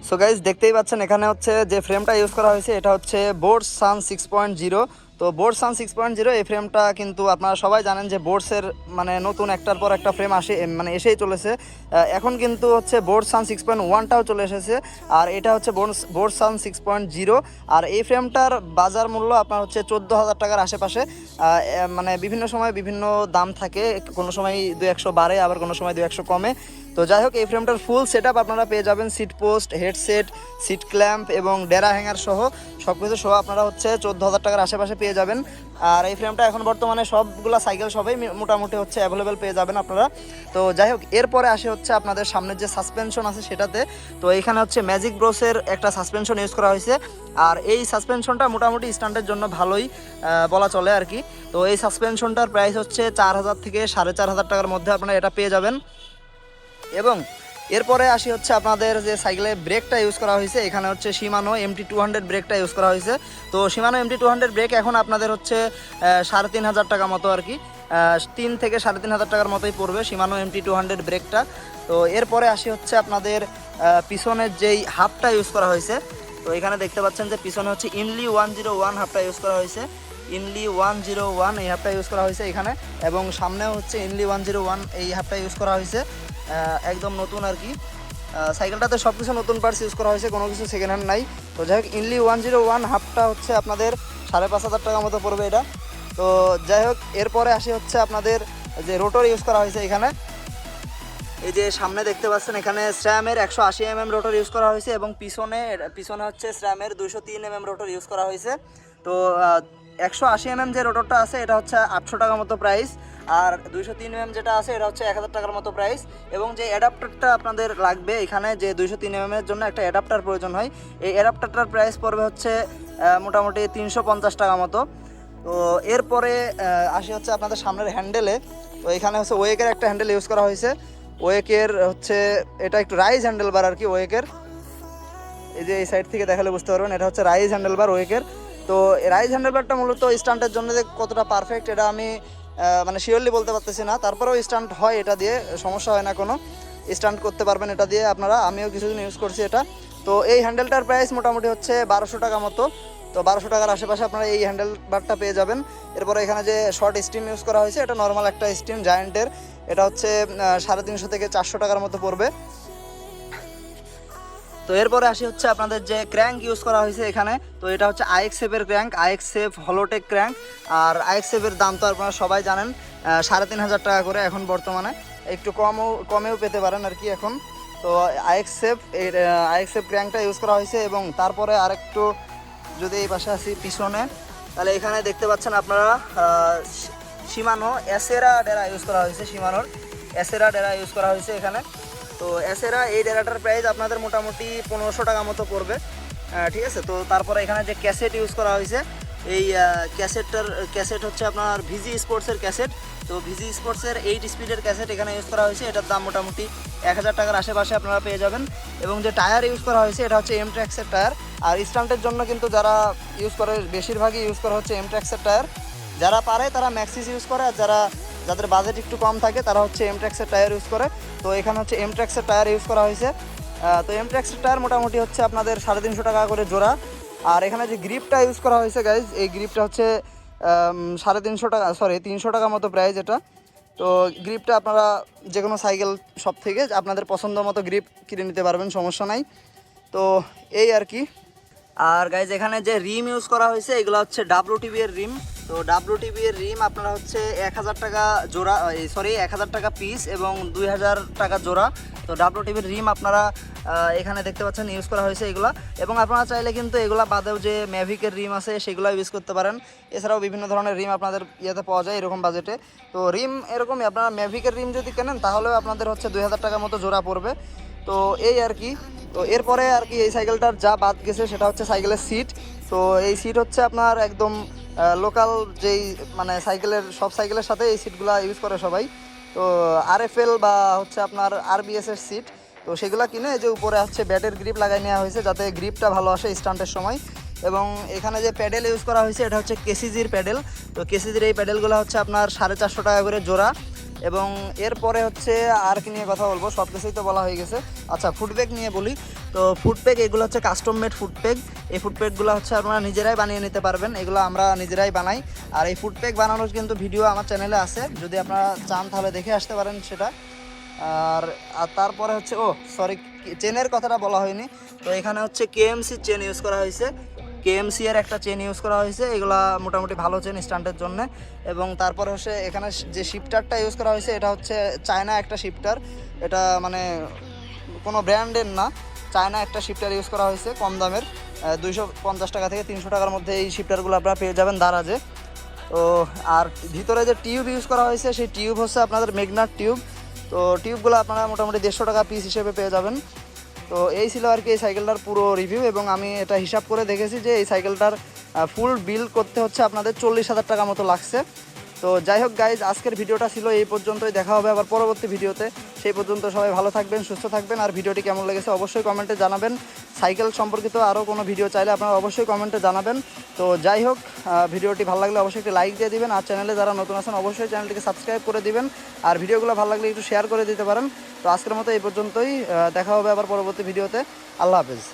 So guys দেখতেই পাচ্ছেন এখানে হচ্ছে যে ফ্রেমটা ইউজ করা হয়েছে এটা হচ্ছে বোর্ডস সান 6.0। তো বোর্ডস সান 6.0 এই ফ্রেমটা কিন্তু আপনারা সবাই জানেন যে বোর্ডসের মানে নতুন একটার পর একটা ফ্রেম মানে এসেই চলেছে। এখন কিন্তু হচ্ছে বোর্ডস সান 6.1টাও চলে এসেছে, আর এটা হচ্ছে বোর্ডস সান 6.0। আর এই ফ্রেমটার বাজার মূল্য আপনার হচ্ছে 14,000 টাকার আশেপাশে। মানে বিভিন্ন সময় বিভিন্ন দাম থাকে, কোনো সময় 2-100 বাড়ে, আবার কোনো সময় 2-100 কমে। তো যাই হোক, এই ফ্রেমটার ফুল সেটআপ আপনারা পেয়ে যাবেন, seat post, headset, seat clamp এবং ডেরা হ্যাঙ্গার সহ সব কিছু সহ আপনারা হচ্ছে 14,000 টাকার আশেপাশে পেয়ে যাবেন। আর এই ফ্রেমটা এখন বর্তমানে সবগুলা সাইকেল সবাই মোটামুটি হচ্ছে অ্যাভেলেবেল পেয়ে যাবেন আপনারা। তো যাই হোক, এরপরে আসে হচ্ছে আপনাদের সামনের যে সাসপেনশন আছে সেটাতে। তো এখানে হচ্ছে ম্যাজিক ব্রোসের একটা সাসপেনশন ইউজ করা হয়েছে, আর এই সাসপেনশনটা মোটামুটি স্ট্যান্ডের জন্য ভালোই বলা চলে আর কি। তো এই সাসপেনশনটার প্রাইস হচ্ছে 4,000 থেকে 4,500 টাকার মধ্যে আপনারা এটা পেয়ে যাবেন। এবং এরপরে আসি হচ্ছে আপনাদের যে সাইকেলে ব্রেকটা ইউজ করা হয়েছে, এখানে হচ্ছে শিমানো MT200 ব্রেকটা ইউজ করা হয়েছে। তো শিমানো MT200 ব্রেক এখন আপনাদের হচ্ছে 3,500 টাকা মতো আর কি, 3 থেকে 3,500 টাকার মতোই পড়বে শিমানো MT200 ব্রেকটা। তো এরপরে আসি হচ্ছে আপনাদের পিছনের যেই হাফটা ইউজ করা হয়েছে। তো এখানে দেখতে পাচ্ছেন যে পিছনে হচ্ছে ইনলি 101 হাফটা ইউজ করা হয়েছে, ইনলি 101 এই হাফটা ইউজ করা হয়েছে এখানে। এবং সামনেও হচ্ছে ইনলি 101 এই হাফটা ইউজ করা হয়েছে, একদম নতুন আর কি। সাইকেলটাতে সব কিছু নতুন পার্টস ইউজ করা হয়েছে, কোনো কিছু সেকেন্ড হ্যান্ড নাই। তো যাই হোক, ইনলি 101 হাফটা হচ্ছে আপনাদের 5,500 টাকা মতো পড়বে এটা। তো যাই হোক, এরপরে আসি হচ্ছে আপনাদের যে রোটর ইউজ করা হয়েছে এখানে। এই যে সামনে দেখতে পাচ্ছেন এখানে স্র্যামের 180 mm রোটর ইউজ করা হয়েছে, এবং পিছনে হচ্ছে স্র্যামের 203 mm রোটর ইউজ করা হয়েছে। তো 180 mm যে রোটরটা আছে এটা হচ্ছে 800 টাকা মতো প্রাইস, আর 203 mm যেটা আছে এটা হচ্ছে 1,000 টাকার মতো প্রাইস। এবং যে অ্যাডাপ্টারটা আপনাদের লাগবে এখানে, যে 203 mm এর জন্য একটা অ্যাডাপ্টার প্রয়োজন হয়, এই অ্যাডাপ্টারটার প্রাইস পড়বে হচ্ছে মোটামুটি 350 টাকা মতো। তো এরপরে আসি হচ্ছে আপনাদের সামনের হ্যান্ডেলে। তো এখানে হচ্ছে ওয়েকের একটা হ্যান্ডেল ইউজ করা হয়েছে। ওয়েকের হচ্ছে এটা একটু রাইজ হ্যান্ডেল বার আর কি ওয়েকের। এই যে এই সাইড থেকে দেখালে বুঝতে পারবেন এটা হচ্ছে রাইজ হ্যান্ডেল বার ওয়েকের। তো রাইজ হ্যান্ডেল বারটা মূলত স্টান্টের জন্য যে কতটা পারফেক্ট এটা আমি মানে শিওরলি বলতে পারতেছি না, তারপরেও স্টান্ট হয় এটা দিয়ে, সমস্যা হয় না কোনো, স্টান্ট করতে পারবেন এটা দিয়ে আপনারা। আমিও কিছুদিন ইউজ করছি এটা। তো এই হ্যান্ডেলটার প্রাইস মোটামুটি হচ্ছে 1,200 টাকা মতো। তো 1,200 টাকার আশেপাশে আপনারা এই হ্যান্ডেল বারটা পেয়ে যাবেন। এরপরে এখানে যে শর্ট স্টিম ইউজ করা হয়েছে এটা নর্মাল একটা স্টিম জায়ান্টের, এটা হচ্ছে 350 থেকে 400 টাকার মতো পড়বে। তো এরপরে আসি হচ্ছে আপনাদের যে ক্র্যাঙ্ক ইউজ করা হয়েছে এখানে। তো এটা হচ্ছে আইএক্সএফের ক্র্যাঙ্ক, আইএক্সএফ হলোটেক ক্র্যাঙ্ক। আর আইএক্সএফের দাম তো আপনারা সবাই জানেন, 3,500 টাকা করে এখন বর্তমানে, একটু কমেও পেতে পারেন আর কি এখন। তো আইএক্সএফ ক্র্যাঙ্কটা ইউজ করা হয়েছে। এবং তারপরে আরেকটু যদি এই পাশে আসি পিছনে, তাহলে এখানে দেখতে পাচ্ছেন আপনারা শিমানো এসেরা ডেরা ইউজ করা হয়েছে, শিমানোর এসেরা ডেরা ইউজ করা হয়েছে এখানে। তো এসেরা এই ডেরাটার প্রাইস আপনাদের মোটামুটি 1,500 টাকা মতো পড়বে, ঠিক আছে। তো তারপরে এখানে যে ক্যাসেট ইউজ করা হয়েছে, এই ক্যাসেট হচ্ছে আপনার ভিজি স্পোর্টসের ক্যাসেট। তো ভিজি স্পোর্টসের 8 স্পিডের ক্যাসেট এখানে ইউজ করা হয়েছে, এটার দাম মোটামুটি 1,000 টাকার আশেপাশে আপনারা পেয়ে যাবেন। এবং যে টায়ার ইউজ করা হয়েছে এটা হচ্ছে এমট্র্যাক্সের টায়ার। আর স্টান্টের জন্য কিন্তু যারা ইউজ করে বেশিরভাগই ইউজ করা হচ্ছে এমট্র্যাক্সের টায়ার। যারা পারে তারা ম্যাক্সিস ইউজ করে, আর যাদের বাজেট একটু কম থাকে তারা হচ্ছে এমট্র্যাক্সের টায়ার ইউজ করে। তো এখানে হচ্ছে এমট্র্যাক্সের টায়ার ইউজ করা হয়েছে। তো এমট্র্যাক্সের টায়ার মোটামুটি হচ্ছে আপনাদের 350 টাকা করে জোড়া। আর এখানে যে গ্রিপটা ইউজ করা হয়েছে গাইজ, এই গ্রিপটা হচ্ছে 300 টাকা মতো প্রাইস এটা। তো গ্রিপটা আপনারা যে কোনো সাইকেল শপ থেকে আপনাদের পছন্দ মতো গ্রিপ কিনে নিতে পারবেন, সমস্যা নাই। তো এই আর কি। আর গাইজ এখানে যে রিম ইউজ করা হয়েছে এগুলো হচ্ছে WTB এর রিম। তো WTB এর রিম আপনারা হচ্ছে 1,000 টাকা জোড়া, 1,000 টাকা পিস এবং 2,000 টাকা জোড়া। তো WTB এর রিম আপনারা এখানে দেখতে পাচ্ছেন ইউজ করা হয়েছে এগুলা। এবং আপনারা চাইলে কিন্তু এগুলা বাদেও যে ম্যাভিকের রিম আছে সেগুলো ইউজ করতে পারেন। এছাড়াও বিভিন্ন ধরনের রিম আপনাদের ইয়েতে পাওয়া যায় এরকম বাজেটে। তো রিম এরকমই, আপনারা ম্যাভিকের রিম যদি কেনেন তাহলেও আপনাদের হচ্ছে 2,000 টাকা মতো জোড়া পড়বে। তো এই আর কি। তো এরপরে আর কি এই সাইকেলটার যা বাদ গেছে সেটা হচ্ছে সাইকেলের সিট। তো এই সিট হচ্ছে আপনার একদম লোকাল যেই মানে সব সাইকেলের সাথে এই সিটগুলো ইউজ করে সবাই। তো RFL বা হচ্ছে আপনার RBS এর সিট। তো সেগুলো কিনে এই যে উপরে হচ্ছে ব্যাটের গ্রিপ লাগাই নেওয়া হয়েছে যাতে গ্রিপটা ভালো আসে স্টান্টের সময়। এবং এখানে যে প্যাডেল ইউজ করা হয়েছে এটা হচ্ছে কেসিজির প্যাডেল। তো কেসিজির এই প্যাডেলগুলো হচ্ছে আপনার 450 টাকা করে জোড়া। এবং এরপরে হচ্ছে আর কি নিয়ে কথা বলবো, সব কিছুই তো বলা হয়ে গেছে। আচ্ছা, ফুডপ্যাক নিয়ে বলি। তো ফুডপ্যাক এগুলো হচ্ছে কাস্টম মেড ফুডপ্যাক। এই ফুডপ্যাকগুলো হচ্ছে আপনারা নিজেরাই বানিয়ে নিতে পারবেন, এগুলো আমরা নিজেরাই বানাই। আর এই ফুডপ্যাক বানানোর কিন্তু ভিডিও আমার চ্যানেলে আছে, যদি আপনারা চান তাহলে দেখে আসতে পারেন সেটা। আর আর তারপরে হচ্ছে সরি, চেনের কথাটা বলা হয়নি। তো এখানে হচ্ছে কেএমসি চেন ইউজ করা হয়েছে, কেএমসি এর একটা চেন ইউজ করা হয়েছে, এগুলা মোটামুটি ভালো চেন স্ট্যান্ডের জন্য। এবং তারপরে হচ্ছে এখানে যে শিফটারটা ইউজ করা হয়েছে এটা হচ্ছে চায়না একটা শিফটার, এটা মানে কোনো ব্র্যান্ডের না, চায়না একটা শিফটার ইউজ করা হয়েছে কম দামের, 250 টাকা থেকে 300 টাকার মধ্যে এই শিফটারগুলো আপনারা পেয়ে যাবেন দারাজে। তো আর ভিতরে যে টিউব ইউজ করা হয়েছে সেই টিউব হচ্ছে আপনাদের মেগনার টিউব। তো টিউবগুলো আপনারা মোটামুটি 150 টাকা পিস হিসেবে পেয়ে যাবেন। তো এই ছিল আর কি এই সাইকেলটার পুরো রিভিউ, এবং আমি এটা হিসাব করে দেখেছি যে এই সাইকেলটার ফুল বিল করতে হচ্ছে আপনাদের 40,000 টাকা মতো লাগছে। তো যাই হোক গাইজ, আজকের ভিডিওটা ছিল এই পর্যন্তই, দেখা হবে আবার পরবর্তী ভিডিওতে। সেই পর্যন্ত সবাই ভালো থাকবেন, সুস্থ থাকবেন। আর ভিডিওটি কেমন লেগেছে অবশ্যই কমেন্টে জানাবেন। সাইকেল সম্পর্কিত আরও কোনো ভিডিও চাইলে আপনারা অবশ্যই কমেন্টে জানাবেন। তো যাই হোক, ভিডিওটি ভালো লাগলে অবশ্যই একটি লাইক দিয়ে দিবেন, আর চ্যানেলে যারা নতুন আছেন অবশ্যই চ্যানেলটিকে সাবস্ক্রাইব করে দিবেন, আর ভিডিওগুলো ভালো লাগলে একটু শেয়ার করে দিতে পারেন। তো আজকের মতো এই পর্যন্তই, দেখা হবে আবার পরবর্তী ভিডিওতে। আল্লাহ হাফেজ।